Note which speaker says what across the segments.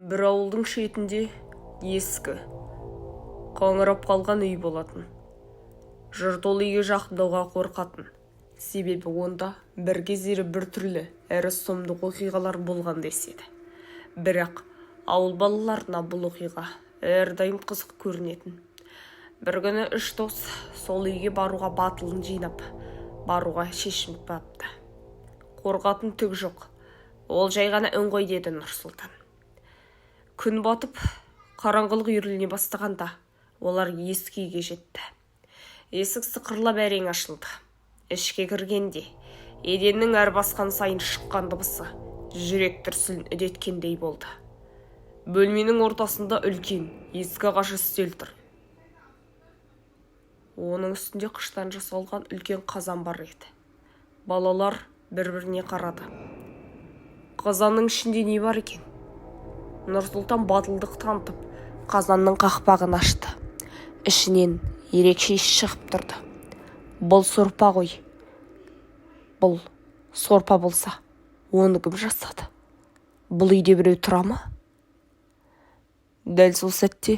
Speaker 1: Бір ауылдың шетінде ескі, қаңырап қалған үй болатын. Жұрт ол үйге жақындауға қорқатын. Себебі онда бір кездері бір түрлі әрі сұмдық оқиғалар болған деседі. Бірақ ауыл балаларына бұл оқиға әрдайым қызық көрінетін. Бір күні үш дос сол үйге баруға батылын жинап, баруға шешім тапты. Қорқатын түк жоқ, ол жай ғана үн ғой, деді Нұрсұлтан. Күн батып, қараңғылық үйіріліне бастағанда олар ескі үйге жетті. Есік сықырлап әрең ашылды. Ішке кіргенде еденнің әр басқан сайын шыққан дыбысы жүрек дүрсілін үдеткендей болды. Бөлменің ортасында үлкен ескі ағаш үстел тұр. Оның үстінде қыштан жасалған үлкен қазан бар еді. Балалар бір-біріне қарады. Қазанның ішінде не бар екен? Нұрсұлтан батылдық танытып, қазанның қақпағын ашты. Ішінен ерекше иіс шығып тұрды. Бұл сорпа ғой. Бұл сорпа болса, оны кім жасады? Бұл үйде біреу тұра ма? Дәл сол сәтте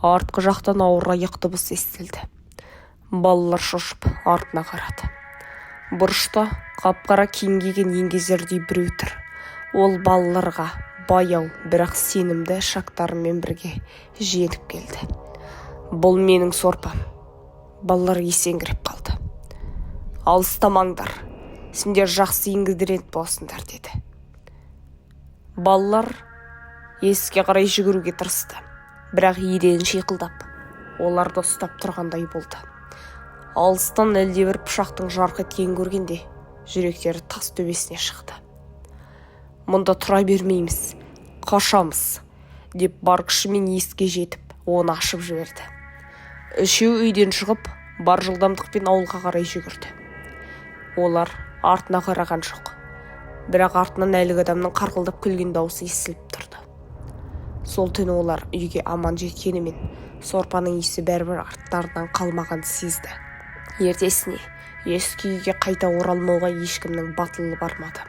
Speaker 1: артқы жақтан ауыр аяқ дыбыс естілді. Балалар шошып артына қарады. Бұрышта қап-қара киім киген еңгезердей біреу тұр. Ол балаларға баяу, бірақ сенімді шақтарымен бірге жетіп келді. Бұл менің сорпам. Балалар есеңгіреп қалды. Алыстамаңдар, сендер жақсы еңгізерет болсыңдар, деді. Балалар есікке қарай жүгіруге тырысты, бірақ еден шиқылдап, оларды ұстап тұрғандай болды. Алыстан әлдебір пышақтың жарқ еткенін көргенде жүректері тас төбесіне шықты. Мұнда тұра бермейміз, қашамыз, деп бар күшімен есікке жетіп, оны ашып жіберді. Үшеу үйден шығып, бар жылдамдықпен ауылға қарай жүгірді. Олар артына қараған жоқ, бірақ артынан әлгі адамның қарқылдап күлген дауысы естіліп тұрды. Сол түні олар үйге аман жеткенімен, сорпаның иісі бәрібір арттарынан қалмаған сезді. Ертесіне ескі үйге қайта оралмауға ешкімнің батылы бармады.